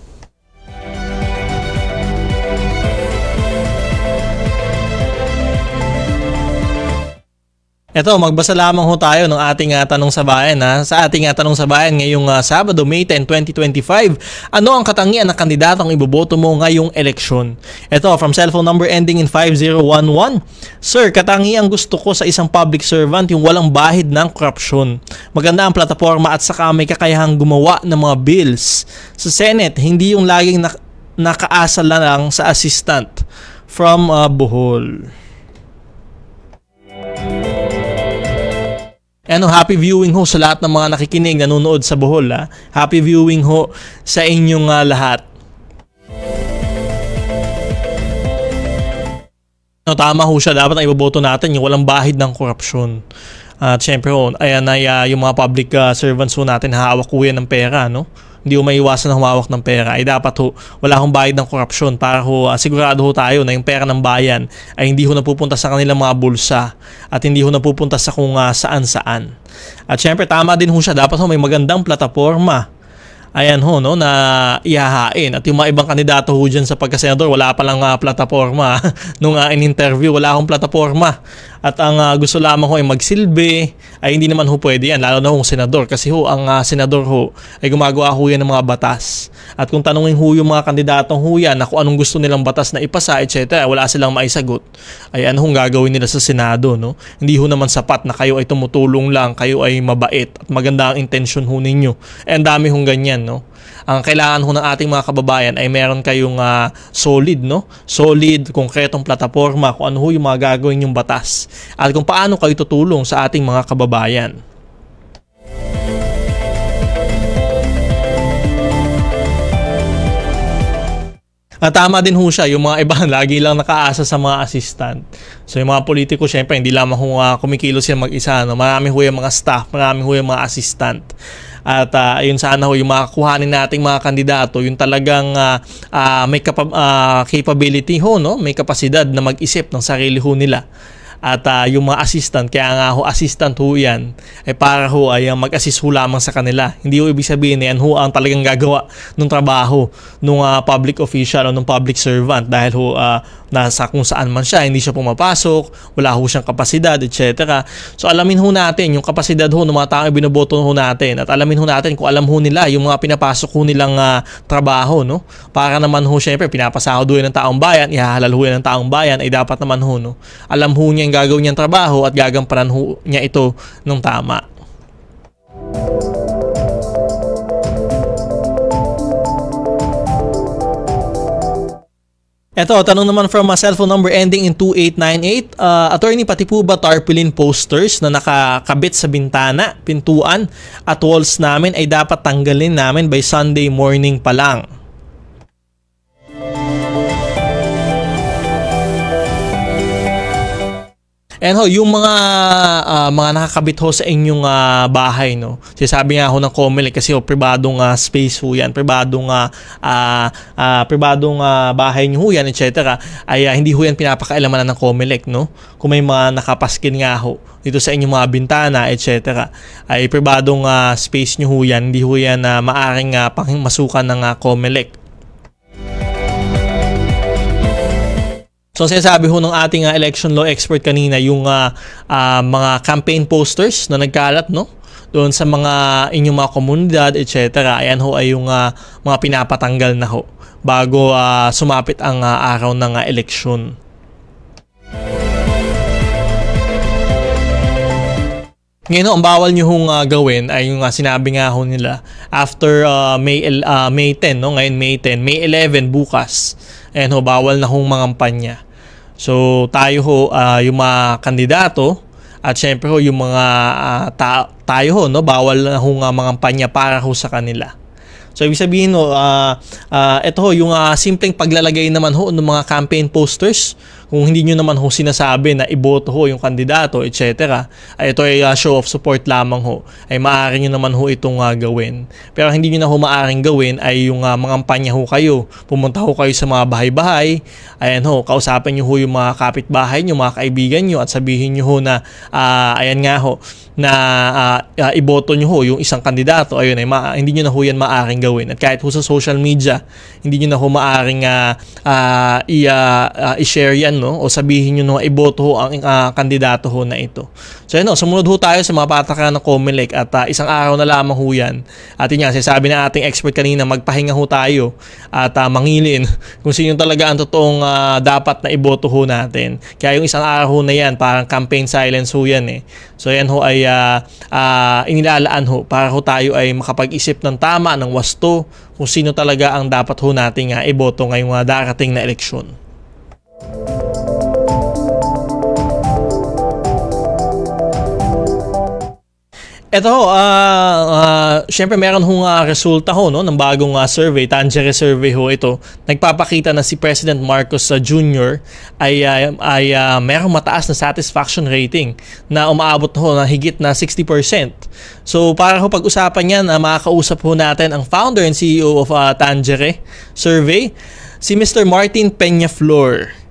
Ito, magbasa lamang ho tayo ng ating tanong sa bayan. Sa ating tanong sa bayan ngayong Sabado, May 10, 2025. Ano ang katangian ng kandidatong iboboto mo ngayong eleksyon? Ito, from cellphone number ending in 5011. Sir, katangian gusto ko sa isang public servant yung walang bahid ng korupsyon. Maganda ang plataforma at saka may kakayahang gumawa ng mga bills. Sa Senate, hindi yung laging nakaasa lang sa assistant. From Bohol. Happy viewing ho sa lahat ng mga nakikinig, nanonood sa Bohol. Happy viewing ho sa inyong lahat. Tama ho siya, dapat na iboboto natin yung walang bahid ng korupsyon. At syempre ho, ayan ay yung mga public servants ho natin, hawak ho yan ng pera, no? Hindi ho maiwasan na humawak ng pera. Ay dapat ho, wala hong bahid ng korupsyon para ho sigurado ho tayo na yung pera ng bayan ay hindi ho napupunta sa kanilang mga bulsa at hindi ho napupunta sa kung saan-saan. At syempre tama din ho siya, dapat ho may magandang plataforma ayan ho, no, na ihahain. At yung mga ibang kandidato ho dyan sa pagkasenador, wala pa lang plataforma. Nung in-interview, wala akong plataforma. At ang gusto lamang ho ay magsilbi, ay hindi naman ho pwede yan, lalo na ho senador. Kasi ho, ang senador ho ay gumagawa ho yan ng mga batas. At kung tanungin ho yung mga kandidatong ho yan na kung anong gusto nilang batas na ipasa, etc., wala silang maisagot, ay ano hong gagawin nila sa Senado, no? Hindi ho naman sapat na kayo ay tumutulong lang, kayo ay mabait at maganda ang intention ho ninyo. Ang dami hong ganyan, no? Ang kailangan ho ng ating mga kababayan ay meron kayong solid, no? Solid, konkretong plataforma kung ano ho yung mga gagawin yung batas at kung paano kayo tutulong sa ating mga kababayan. At tama din ho siya, yung mga iba lagi lang nakaasa sa mga assistant. So yung mga politiko, syempre, hindi lamang kumikilos sila mag-isa. No? Marami ho yung mga staff, marami ho yung mga assistant. At ayun sana ho, yung makakuhanin nating mga kandidato, yung talagang may capability ho, no? May kapasidad na mag-isip ng sarili ho nila. At yung mga assistant, kaya nga ho assistant ho yan, ay para ho ay mag-assist ho lamang sa kanila. Hindi ho ibig sabihin na yan ho ang talagang gagawa ng trabaho ng public official o ng public servant dahil ho nasa kung saan man siya, hindi siya pumapasok, wala ho siyang kapasidad, etc. So alamin ho natin yung kapasidad ho ng mga taong binoboto ho natin at alamin ho natin kung alam ho nila yung mga pinapasok ho nilang trabaho, no? Para naman ho syempre pinapasahod ho ng taong bayan, ihahalal ho ng taong bayan, ay dapat naman ho, no? Alam ho niya yung gagawin niyang trabaho at gagampanan ho niya ito ng tama. Ito, tanong naman from a cellphone number ending in 2898. Attorney, pati po ba tarpaulin posters na nakakabit sa bintana, pintuan at walls namin ay dapat tanggalin namin by Sunday morning pa lang? And ho, yung mga nakakabit ho sa inyong bahay, no. Sabi nga ho ng COMELEC kasi ho pribadong space ho yan, pribadong bahay niyo ho yan, etc. Ay hindi ho yan pinapakailaman ng COMELEC, no. Kung may mga nakapaskin nga ho dito sa inyong mga bintana, etc. ay pribadong space niyo ho yan, hindi ho yan maaring masukan ng COMELEC. So sinasabi ho ng ating election law expert kanina yung mga campaign posters na nagkalat, no, doon sa mga inyong mga komunidad, etc. Ayan ho ay yung mga pinapatanggal na ho bago sumapit ang araw ng eleksyon. Ngayon ho, ang bawal nyo hong gawin ay yung sinabi nga ho nila after May 10, no? Ngayon May 10, May 11 bukas. Ayan ho, bawal na hong mangampanya. So tayo ho, yung mga kandidato at syempre ho yung mga tayo ho, no, bawal na hong mangampanya para ho sa kanila. So ibig sabihin ho, ito ho yung simpleng paglalagay naman ho ng mga campaign posters. Kung hindi nyo naman ho sinasabi na iboto ho yung kandidato, etc. Ay ito ay show of support lamang ho. Ay maaari nyo naman ho itong gawin. Pero hindi nyo na ho maaaring gawin ay yung mangampanya ho kayo. Pumunta ho kayo sa mga bahay-bahay. Ayan ho, kausapin nyo ho yung mga kapitbahay nyo, mga kaibigan nyo at sabihin nyo ho na ayan nga ho, na iboto nyo ho yung isang kandidato. Ayun ay hindi nyo na ho yan maaaring gawin. At kahit ho sa social media, hindi nyo na ho maaaring i-share yan, no? O sabihin nyo na iboto ho ang kandidato ho na ito. So yun ho, sumunod ho tayo sa mga patakaran ng COMELEC at isang araw na lamang ho yan. At yun yan, sabi na ating expert kanina, magpahinga ho tayo at mangilin kung sino talaga ang totoong dapat na iboto ho natin. Kaya yung isang araw ho na yan, parang campaign silence ho yan eh. So yan ho ay inilalaan ho para ho tayo ay makapag-isip ng tama, ng wasto, kung sino talaga ang dapat ho nating iboto ngayong darating na eleksyon. Ito ho, syempre meron hong resulta ho, no, ng bagong survey, Tangere survey ho ito. Nagpapakita na si President Marcos Jr. ay merong mataas na satisfaction rating na umaabot ho na higit na 60%. So para ho pag-usapan yan, makakausap ho natin ang founder and CEO of Tangere survey, si Mr. Martin Peñaflor.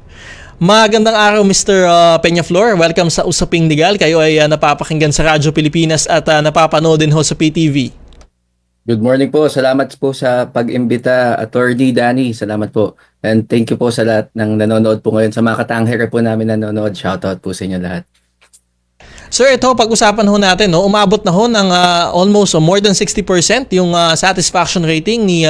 Magandang araw, Mr. Peñaflor. Welcome sa Usaping, 'Legal. Kayo ay napapakinggan sa Radyo Pilipinas at napapanood din ho sa PTV. Good morning po. Salamat po sa pag-imbita, Attorney Danny. Salamat po. And thank you po sa lahat ng nanonood po ngayon. Sa mga katanghere po namin nanonood, shoutout po sa inyo lahat. Sir, ito pag-usapan ho natin, no, umabot na ho ng almost more than 60% yung satisfaction rating ni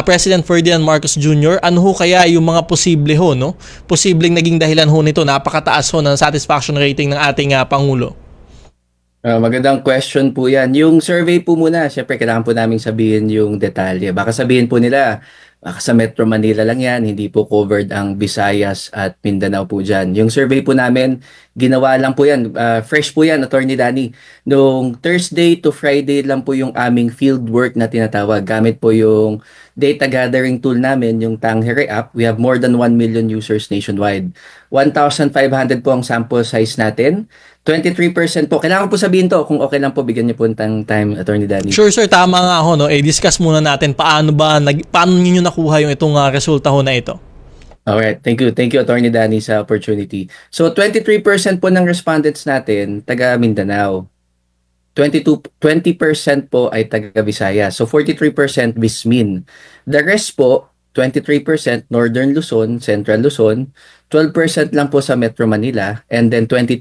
President Ferdinand Marcos Jr. Ano ho kaya yung mga posible ho, no? Posibleng naging dahilan ho nito, napakataas ho ng satisfaction rating ng ating Pangulo. Magandang question po yan. Yung survey po muna, syempre kailangan po namin sabihin yung detalye. Baka sabihin po nila, baka sa Metro Manila lang yan, hindi po covered ang Visayas at Mindanao po dyan. Yung survey po namin, ginawa lang po yan. Fresh po yan, Attorney Danny. Noong Thursday to Friday lang po yung aming field work na tinatawag. Gamit po yung data gathering tool namin, yung Tanghere app. We have more than 1 million users nationwide. 1,500 po ang sample size natin. 23% po. Kailangan po sabihin to kung okay lang po, bigyan niyo po ng time, Attorney Danny. Sure sir, tama nga ho, no? Discuss muna natin paano niyo nakuha yung itong resulta ho na ito. Alright, thank you. Thank you, Attorney Danny, sa opportunity. So, 23% po ng respondents natin, taga Mindanao. 20% po ay taga Visayas. So, 43% Vismin. The rest po, 23% Northern Luzon, Central Luzon, 12% lang po sa Metro Manila, and then 22%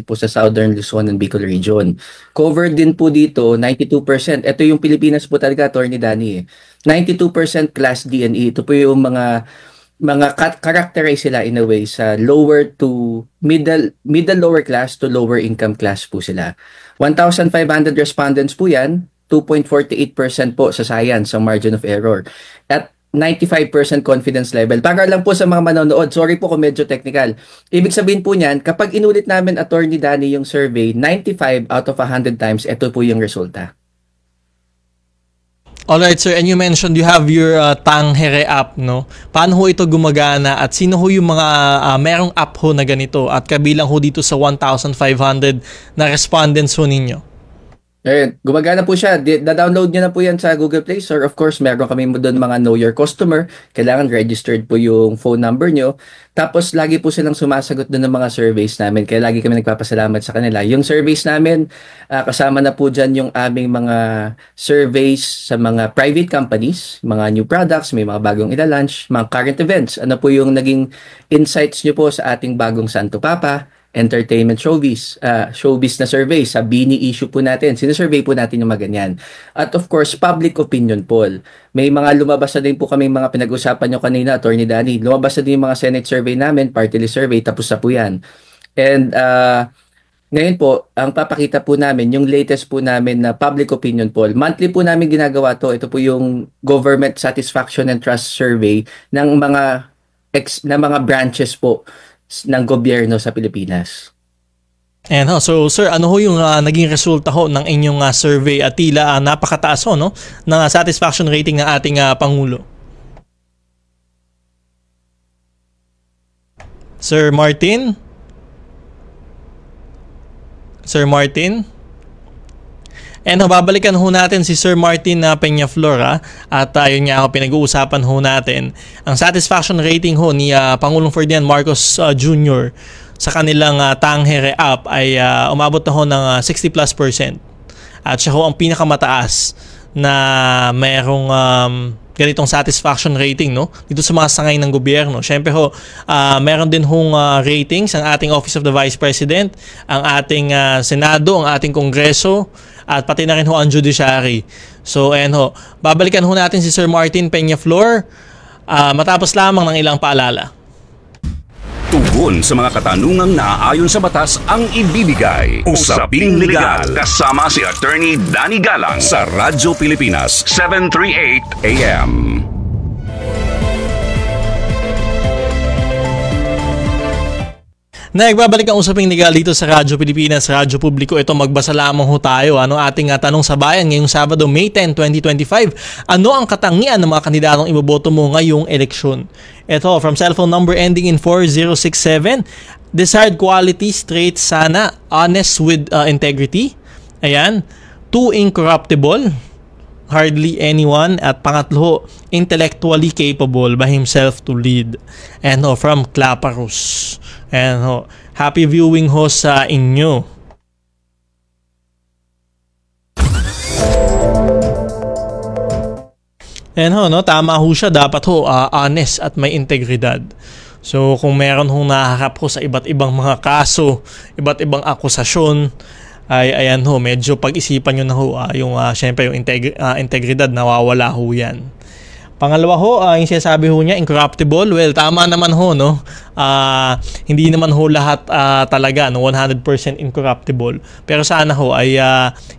po sa Southern Luzon and Bicol Region. Covered din po dito, 92%. Ito yung Pilipinas po talaga, Attorney Danny. 92% Class D and E. Ito po yung mga characterize sila in a way sa lower to middle lower class to lower income class po sila. 1,500 respondents po yan, 2.48% po sa science, sa margin of error. At 95% confidence level. Para lang po sa mga manonood, sorry po kung medyo technical. Ibig sabihin po niyan, kapag inulit namin, Attorney Danny, yung survey, 95 out of 100 times, ito po yung resulta. Alright sir, and you mentioned you have your Tanghere app, no? Paano ho ito gumagana at sino ho yung mga merong app ho na ganito at kabilang ho dito sa 1,500 na respondents ho ninyo? Gumagana po siya. Da-download niyo na po yan sa Google Play Store. Of course, meron kami doon mga Know Your Customer. Kailangan registered po yung phone number nyo. Tapos, lagi po silang sumasagot doon ng mga surveys namin. Kaya lagi kami nagpapasalamat sa kanila. Yung surveys namin, kasama na po dyan yung aming mga surveys sa mga private companies, mga new products, may mga bagong ila-launch, mga current events. Ano po yung naging insights nyo po sa ating bagong Santo Papa, entertainment showbiz na survey sa Bini issue po natin. Sinesurvey po natin yung mga ganyan. At of course, public opinion poll. May mga lumabas na din po kami mga pinag-usapan nyo kanina, Attorney Danny. Lumabas na din yung mga Senate survey namin, party list survey, tapos na po yan. And ngayon po, ang papakita po namin, yung latest po namin na public opinion poll. Monthly po namin ginagawa to. Ito po yung Government Satisfaction and Trust Survey ng mga branches po ng gobyerno sa Pilipinas. And so sir, ano ho yung naging resulta ho ng inyong survey at tila napakataas ho, no, ng satisfaction rating ng ating Pangulo? Sir Martin? Sir Martin? And babalikan ho natin si Sir Martin Peñaflor at yun nga pinag-uusapan ho natin ang satisfaction rating ho ni Pangulong Ferdinand Marcos Jr. sa kanilang Tanghere app ay umabot na ho ng 60+%. At siya ho ang pinakamataas na mayroong ganitong satisfaction rating, no, dito sa mga sangay ng gobyerno. Syempre ho, meron din hong ratings ang ating Office of the Vice President, ang ating Senado, ang ating Kongreso, at pati na rin ho ang Judiciary. So, ayan ho, babalikan ho natin si Sir Martin Peñaflor matapos lamang ng ilang paalala. Tugon sa mga katanungang naaayon sa batas ang ibibigay. Usaping Legal kasama si Attorney Danny Galang sa Radyo Pilipinas 738 AM. Nagbabalik ang usaping legal dito sa Radyo Pilipinas, Radyo Publiko. Ito, magbasa lamang ho tayo. Ano ating tanong sa bayan ngayong Sabado, May 10, 2025. Ano ang katangian ng mga kandidatong iboboto mo ngayong eleksyon? Ito, from cellphone number ending in 4067. Desired quality, straight sana, honest with integrity. Ayan. 2, incorruptible. Hardly anyone. At pangatlo, intellectually capable by himself to lead. And from Claparus. And happy viewing ho sa inyo. And ho, no, tama ho siya, dapat ho honest at may integridad. So kung meron hong nahaharap ho sa iba't ibang mga kaso, iba't ibang akusasyon, ay ayan ho, medyo pag-isipan nyo na ho, yung syempre yung integridad, nawawala ho yan. Pangalawa ho, yung sinasabi ho niya, incorruptible. Well, tama naman ho, no? Hindi naman ho lahat talaga, no, 100% incorruptible. Pero sana ho ay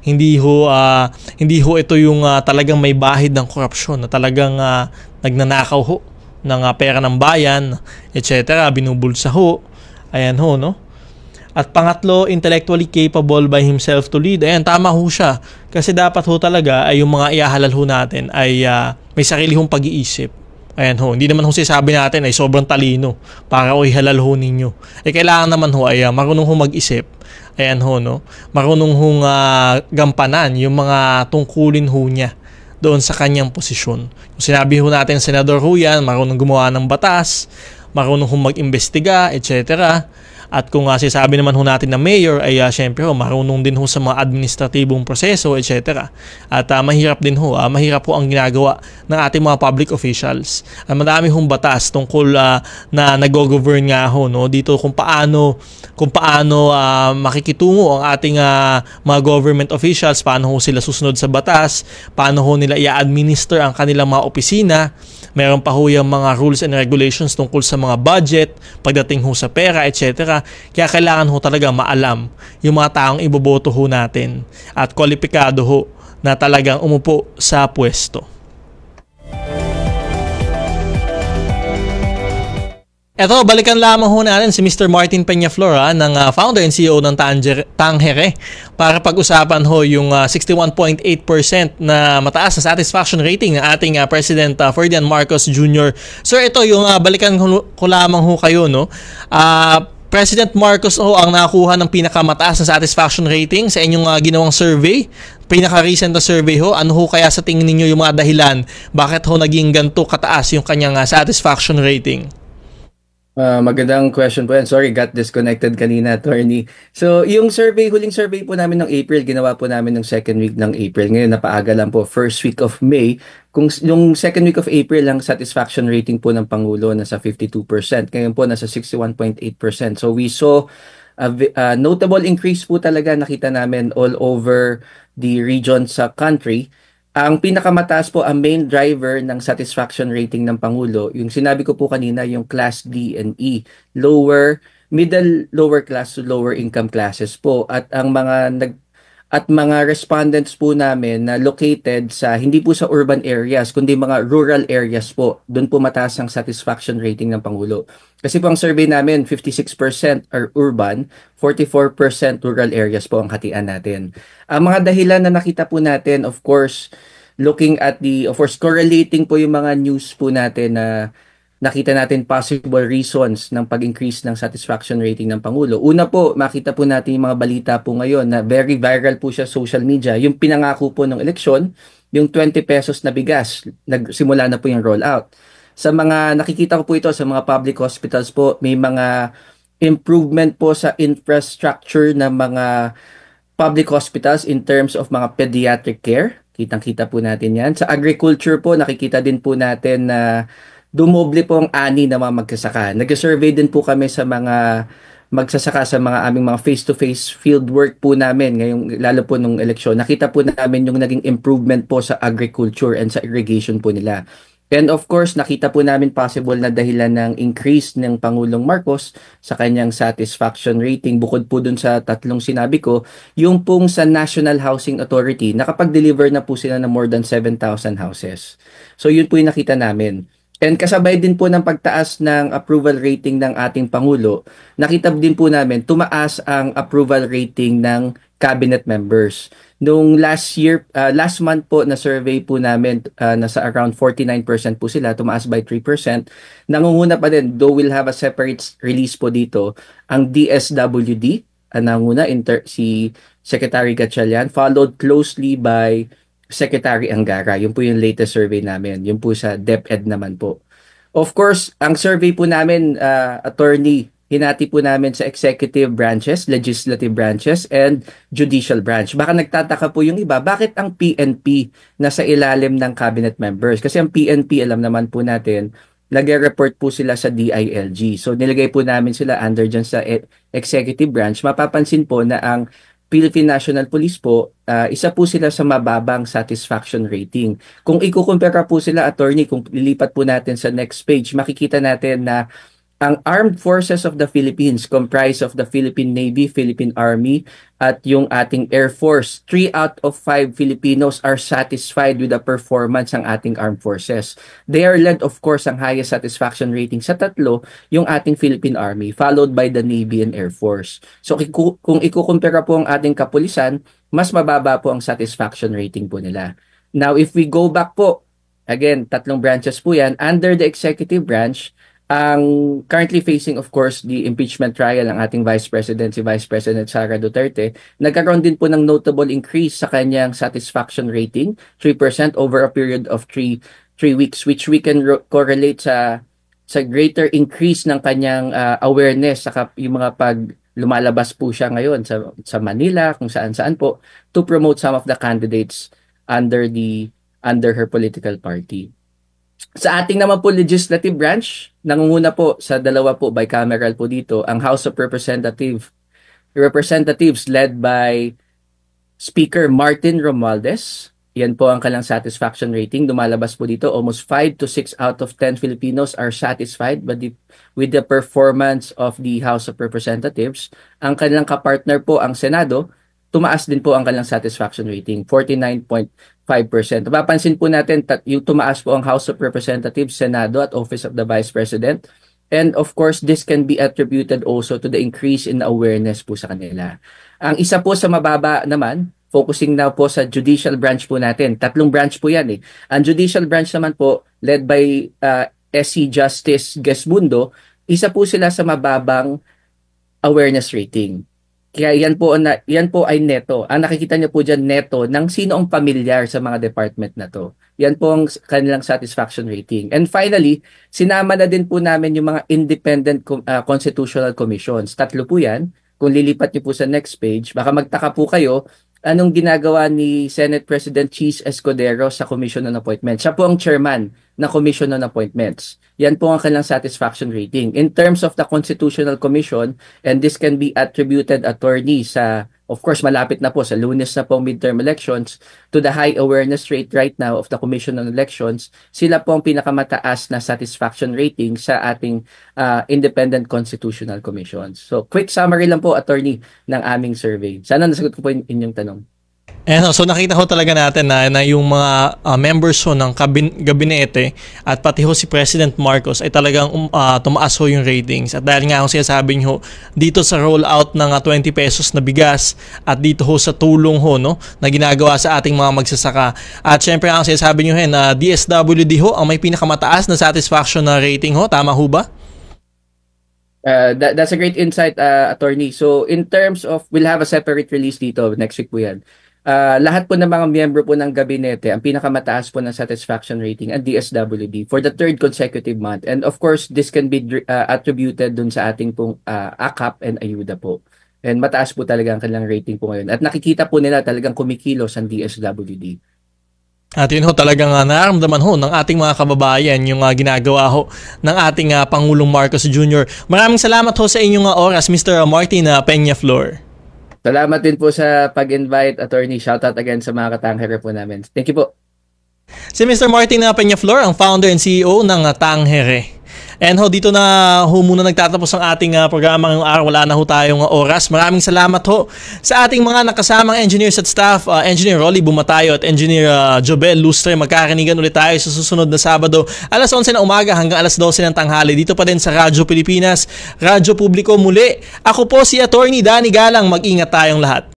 hindi ho ito yung talagang may bahid ng korupsyon, na talagang nagnanakaw ho ng pera ng bayan, etc. Binubulsa ho. Ayan ho, no? At pangatlo, intellectually capable by himself to lead. Ayan, tama ho siya. Kasi dapat ho talaga ay yung mga ihahalal ho natin ay may sarili hong pag-iisip. Ayan ho, hindi naman ho sasabi natin ay sobrang talino para ho ihalal ho ninyo. Kailangan naman ho ay marunong ho mag-isip. Ayan ho, no? Marunong hong gampanan yung mga tungkulin ho niya doon sa kanyang posisyon. Kung sinabi ho natin senador ho yan, marunong gumawa ng batas, marunong hong mag-imbestiga, etc. At kung sinasabi naman ho natin na mayor ay syempre ho, marunong din ho sa mga administratibong proseso, etc. At mahirap din ho, mahirap ho ang ginagawa ng ating mga public officials. Madami hong batas tungkol na nag-govern nga ho, no, dito kung paano makikitungo ang ating mga government officials, paano ho sila susunod sa batas, paano ho nila i-administer ang kanilang mga opisina. Meron pa ho yung mga rules and regulations tungkol sa mga budget, pagdating ho sa pera, etc. Kaya kailangan ho talaga maalam yung mga taong iboboto ho natin at kwalipikado ho na talagang umupo sa pwesto. Eto, balikan lamang ho natin si Mr. Martin Peñaflor ng founder and CEO ng Tangere para pag-usapan ho yung 61.8% na mataas na satisfaction rating ng ating President Ferdinand Marcos Jr. Sir, ito yung balikan ko lamang ho kayo, no? President Marcos ho ang nakakuha ng pinakamataas na satisfaction rating sa inyong ginawang survey. Pinaka-recent na survey ho, ano ho kaya sa tingin ninyo yung mga dahilan bakit ho naging ganito kataas yung kanyang satisfaction rating? Magandang question po yan. Sorry, got disconnected kanina, attorney. So, yung huling survey po namin ng April, ginawa po namin ng second week ng April. Ngayon, napaaga lang po, first week of May. Kung yung second week of April, ang satisfaction rating po ng Pangulo nasa 52%. Ngayon po, nasa 61.8%. So, we saw a notable increase po talaga nakita namin all over the region sa country. Ang pinakamataas po, ang main driver ng satisfaction rating ng Pangulo, yung sinabi ko po kanina, yung class D and E, lower class to lower income classes po. At ang mga respondents po namin na located sa hindi po sa urban areas kundi mga rural areas po, doon po mataas ang satisfaction rating ng Pangulo. Kasi po ang survey namin, 56% are urban, 44% rural areas po ang hatian natin. Ang mga dahilan na nakita po natin, of course, correlating po yung mga news po natin na nakita natin possible reasons ng pag-increase ng satisfaction rating ng Pangulo. Una po, makita po natin yung mga balita po ngayon na very viral po siya social media. Yung pinangako po ng eleksyon, yung 20 pesos na bigas, nagsimula na po yung rollout. Sa mga nakikita ko po ito sa mga public hospitals po, may mga improvement po sa infrastructure ng mga public hospitals in terms of mga pediatric care. Kitang-kita po natin yan. Sa agriculture po, nakikita din po natin na dumoble po ang ani ng mga magsasaka. Nag-survey din po kami sa mga magsasaka sa mga aming mga face-to-face field work po namin ngayong lalo po nung eleksyon. Nakita po namin yung naging improvement po sa agriculture and sa irrigation po nila. And of course, nakita po namin possible na dahilan ng increase ng Pangulong Marcos sa kanyang satisfaction rating. Bukod po dun sa tatlong sinabi ko, yung pong sa National Housing Authority, nakapag-deliver na po sila ng more than 7,000 houses. So yun po yung nakita namin. And kasabay din po ng pagtaas ng approval rating ng ating Pangulo, nakita din po namin tumaas ang approval rating ng cabinet members. Nung last month po na survey po namin, nasa around 49% po sila, tumaas by 3%. Nangunguna pa din, though we'll have a separate release po dito, ang DSWD, nangunguna si Secretary Gatchalian, followed closely by Secretary Angara. Yun po yung latest survey namin. Yun po sa DepEd naman po. Of course, ang survey po namin, attorney, hinati po namin sa executive branches, legislative branches, and judicial branch. Baka nagtataka po yung iba, bakit ang PNP nasa ilalim ng cabinet members? Kasi ang PNP, alam naman po natin, nag-report po sila sa DILG. So nilagay po namin sila under dyan sa executive branch. Mapapansin po na ang Philippine National Police po, isa po sila sa mababang satisfaction rating. Kung ikukumpara po sila, attorney, kung lilipat po natin sa next page, makikita natin na ang Armed Forces of the Philippines comprise of the Philippine Navy, Philippine Army, at yung ating Air Force. 3 out of 5 Filipinos are satisfied with the performance ng ating armed forces. They are led, of course, ang highest satisfaction rating sa tatlo, yung ating Philippine Army, followed by the Navy and Air Force. So kung ikukumpara po ang ating kapulisan, mas mababa po ang satisfaction rating po nila. Now, if we go back po, again, 3 branches po yan, under the executive branch, ang currently facing, of course, the impeachment trial ng ating Vice President, si Vice President Sara Duterte, nagkaroon din po ng notable increase sa kanyang satisfaction rating, 3% over a period of 3 weeks, which we can correlate sa greater increase ng kanyang awareness sa yung mga lumalabas po siya ngayon sa Manila, kung saan-saan po, to promote some of the candidates under her political party. Sa ating naman po legislative branch, nangunguna po sa 2 po bicameral po dito, ang House of Representatives led by Speaker Martin Romualdez. Yan po ang kanilang satisfaction rating. Lumalabas po dito, almost 5 to 6 out of 10 Filipinos are satisfied with the performance of the House of Representatives. Ang kanilang kapartner po, ang Senado, tumaas din po ang kanilang satisfaction rating, 49.5%. Mapapansin po natin yung tumaas po ang House of Representatives, Senado at Office of the Vice President. And of course, this can be attributed also to the increase in awareness po sa kanila. Ang isa po sa mababa naman, focusing now po sa judicial branch po natin. 3 branch po yan eh. Ang judicial branch naman po, led by SC Justice Gesmundo, isa po sila sa mababang awareness rating. Kaya yan po ay neto. Ang nakikita niyo po diyan neto ng sino ang pamilyar sa mga department na to. Yan po ang kanilang satisfaction rating. And finally, sinama na din po namin yung mga independent constitutional commissions. 3 po yan. Kung lilipat niyo po sa next page, baka magtaka po kayo, anong ginagawa ni Senate President Cheese Escudero sa Commission on Appointments? Siya po ang chairman ng Commission on Appointments. Yan po ang kanilang satisfaction rating. In terms of the Constitutional Commission, and this can be attributed, attorney, sa, of course, malapit na po, sa Lunes na po midterm elections, to the high awareness rate right now of the Commission on Elections, sila po ang pinakamataas na satisfaction rating sa ating independent constitutional commissions. So, quick summary lang po, attorney, ng aming survey. Sana nasagot ko po inyong tanong. So nakita ko talaga natin na yung mga members ho ng gabinete at pati ho si President Marcos ay talagang tumaas ho yung ratings. At dahil nga ho sinasabi nyo dito sa rollout ng 20 pesos na bigas at dito ho sa tulong ho no, na ginagawa sa ating mga magsasaka. At syempre ang sinasabi nyo na DSWD ho ang may pinakamataas na satisfaction na rating ho. Tama ho ba? That's a great insight, attorney. So in terms of, we'll have a separate release dito, next week po yan. Lahat po ng mga miyembro po ng gabinete, ang pinakamataas po ng satisfaction rating ang DSWD for the 3rd consecutive month. And of course, this can be attributed dun sa ating pong AKAP and AYUDA po. And mataas po talaga ang kanilang rating po ngayon. At nakikita po nila talagang kumikilos ang DSWD. At yun ho, talagang nararamdaman ho ng ating mga kababayan yung ginagawa ho ng ating Pangulong Marcos Jr. Maraming salamat ho sa inyong oras, Mr. Martin Peñaflor. Salamat din po sa pag-invite, attorney. Shoutout again sa mga katanghere po namin. Thank you po. Si Mr. Martin Peñaflor, ang founder and CEO ng Tanghere. And ho, dito na ho muna nagtatapos ang ating programa ngayong araw. Wala na ho tayong oras. Maraming salamat ho sa ating mga nakasamang engineers at staff, Engineer Rolly Bumatayo at Engineer Jobel Lustre. Magkarinigan ulit tayo sa susunod na Sabado, alas 11 ng umaga hanggang alas 12 ng tanghali. Dito pa din sa Radyo Pilipinas, Radyo Publiko muli. Ako po si Attorney Danny Galang. Mag-ingat tayong lahat.